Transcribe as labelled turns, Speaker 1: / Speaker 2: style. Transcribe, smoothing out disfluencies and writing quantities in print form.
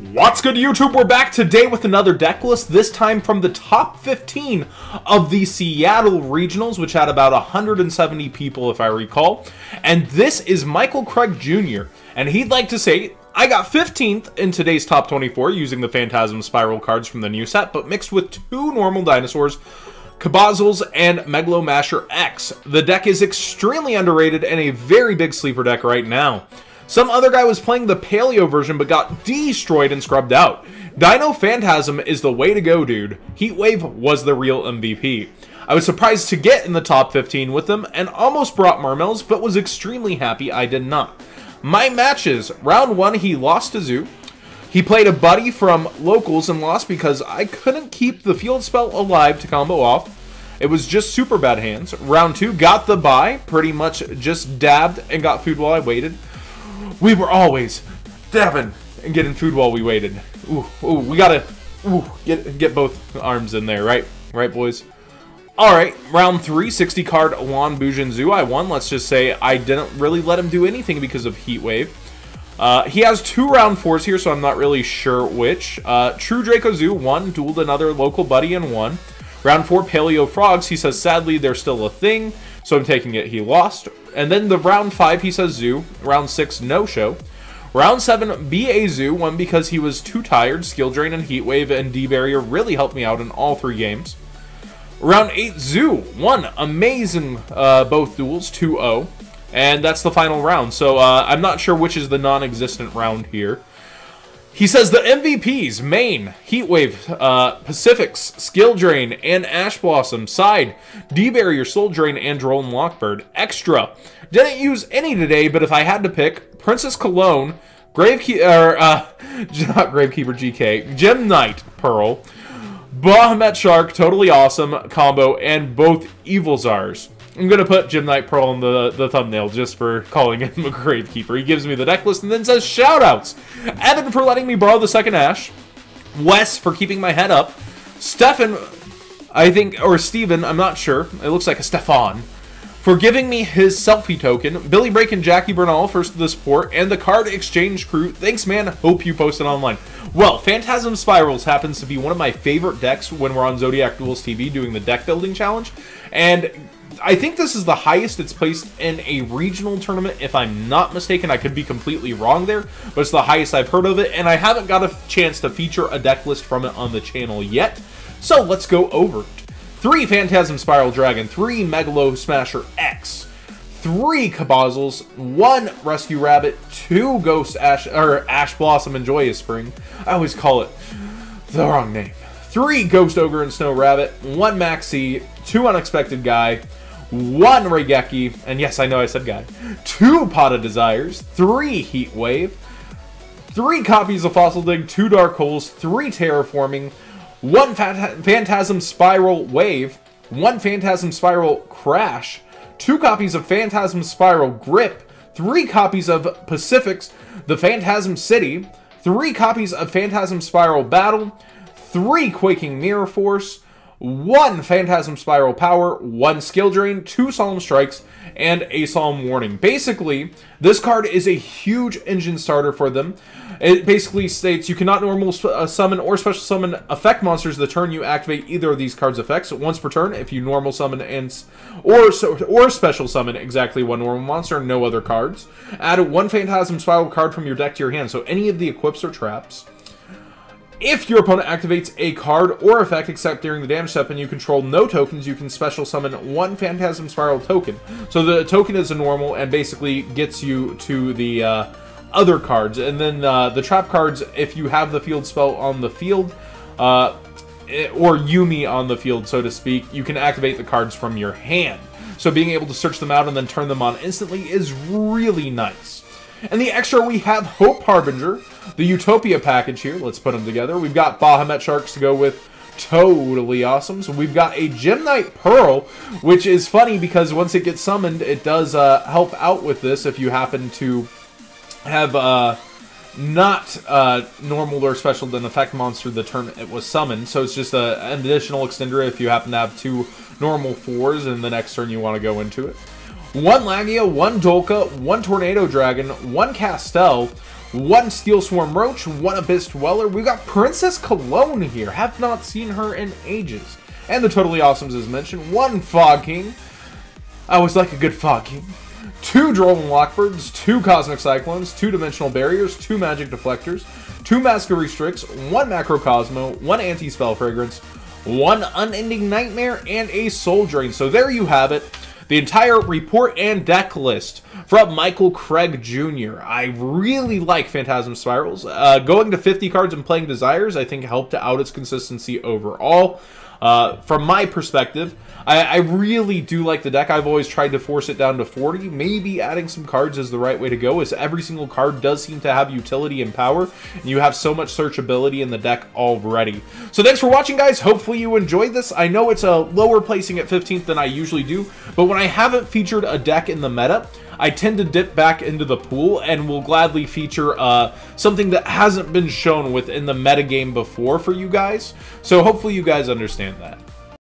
Speaker 1: What's good, YouTube? We're back today with another deck list, this time from the top 15 of the Seattle Regionals, which had about 170 people, if I recall. And this is Michael Craig Jr., and he'd like to say, I got 15th in today's top 24 using the Phantasm Spiral cards from the new set, but mixed with two normal dinosaurs, Cabazels and Megalomasher X. The deck is extremely underrated and a very big sleeper deck right now. Some other guy was playing the Paleo version but got destroyed and scrubbed out. Dino Phantasm is the way to go, dude. Heatwave was the real MVP. I was surprised to get in the top 15 with them and almost brought Marmels, but was extremely happy I did not. My matches: round 1 he lost to Zoo. He played a buddy from locals and lost because I couldn't keep the field spell alive to combo off. It was just super bad hands. Round 2 got the bye, pretty much just dabbed and got food while I waited. We were always dabbing and getting food while we waited. Ooh, we gotta get both arms in there, right? Right, boys? Alright, round 3, 60 card Juan Bujin Zoo. I won. Let's just say I didn't really let him do anything because of Heatwave. He has 2 round 4s here, so I'm not really sure which. True Draco Zoo won, dueled another local buddy and won. Round 4, Paleo Frogs. He says, sadly, they're still a thing, so I'm taking it he lost. And then the round 5, he says Zoo. Round 6, no show. Round 7, BA Zoo won because he was too tired. Skill Drain and Heatwave and D-Barrier really helped me out in all 3 games. Round 8, Zoo won. Amazing both duels, 2-0. And that's the final round. So I'm not sure which is the non-existent round here. He says the MVPs: Main, Heatwave, Pacifics, Skill Drain, and Ash Blossom. Side, D-Barrier, Soul Drain, and Drone Lockbird. Extra, didn't use any today, but if I had to pick, Princess Cologne, not Gravekeeper GK, Gem Knight Pearl, Bahamut Shark, totally awesome combo, and both Evil Czars. I'm going to put Gem Knight Pearl in the thumbnail just for calling him a Gravekeeper. He gives me the deck list and then says, shoutouts! Evan for letting me borrow the second Ash. Wes for keeping my head up. Stefan, I think, or Steven, I'm not sure. It looks like a Stefan. For giving me his selfie token. Billy Break and Jackie Bernal first to the support. And the Card Exchange crew. Thanks, man. Hope you posted online. Well, Phantasm Spirals happens to be one of my favorite decks when we're on Zodiac Duels TV doing the deck building challenge. And I think this is the highest it's placed in a regional tournament, if I'm not mistaken. I could be completely wrong there, but it's the highest I've heard of it, and I haven't got a chance to feature a deck list from it on the channel yet. So let's go over it. 3 Phantasm Spiral Dragon, 3 Megalo Smasher X, 3 Cabazels, 1 Rescue Rabbit, 2 Ghost Ash, or Ash Blossom and Joyous Spring. I always call it the wrong name. 3 Ghost Ogre and Snow Rabbit, 1 Maxi, 2 Unexpected Guy, 1 Regeki, and yes, I know I said guy, 2 Pot of Desires, 3 Heat Wave, 3 copies of Fossil Dig, 2 Dark Holes, 3 Terraforming, 1 Phantasm Spiral Wave, 1 Phantasm Spiral Crash, 2 copies of Phantasm Spiral Grip, 3 copies of Pacifics, the Phantasm City, 3 copies of Phantasm Spiral Battle, 3 Quaking Mirror Force, 1 Phantasm Spiral Power, 1 Skill Drain, 2 Solemn Strikes, and a Solemn Warning. Basically, this card is a huge engine starter for them. It basically states you cannot normal summon or special summon effect monsters the turn you activate either of these cards' effects. Once per turn, if you normal summon or special summon exactly 1 normal monster, no other cards. Add 1 Phantasm Spiral card from your deck to your hand, so any of the equips or traps. If your opponent activates a card or effect except during the damage step and you control no tokens, you can special summon 1 Phantasm Spiral token. So the token is a normal and basically gets you to the other cards. And then the trap cards, if you have the field spell on the field, or Yumi on the field, so to speak, you can activate the cards from your hand. So being able to search them out and then turn them on instantly is really nice. And the extra, we have Hope Harbinger, the Utopia package here. Let's put them together. We've got Bahamut Sharks to go with. Totally awesome. So we've got a Gem Knight Pearl, which is funny because once it gets summoned, it does help out with this if you happen to have not normal or special than effect monster the turn it was summoned. So it's just an additional extender if you happen to have 2 normal 4s and the next turn you want to go into it. 1 Lagia, 1 Dolka, 1 Tornado Dragon, 1 Castel, 1 Steel Swarm Roach, 1 Abyss Dweller. We've got Princess Cologne here. Have not seen her in ages. And the Totally Awesomes as mentioned. 1 Fog King. I always like a good Fog King. 2 Drolling Lockbirds, 2 Cosmic Cyclones, 2 Dimensional Barriers, 2 Magic Deflectors, 2 Mask of Restricts, 1 Macrocosmo, 1 Anti-Spell Fragrance, 1 Unending Nightmare, and a Soul Drain. So there you have it. The entire report and deck list from Michael Craig Jr. I really like Phantasm Spirals. Going to 50 cards and playing Desires, I think helped out its consistency overall. From my perspective, I really do like the deck. I've always tried to force it down to 40. Maybe adding some cards is the right way to go, as every single card does seem to have utility and power, and you have so much searchability in the deck already. So thanks for watching, guys. Hopefully you enjoyed this. I know it's a lower placing at 15th than I usually do, but when I haven't featured a deck in the meta, I tend to dip back into the pool and will gladly feature something that hasn't been shown within the metagame before for you guys. So hopefully you guys understand that.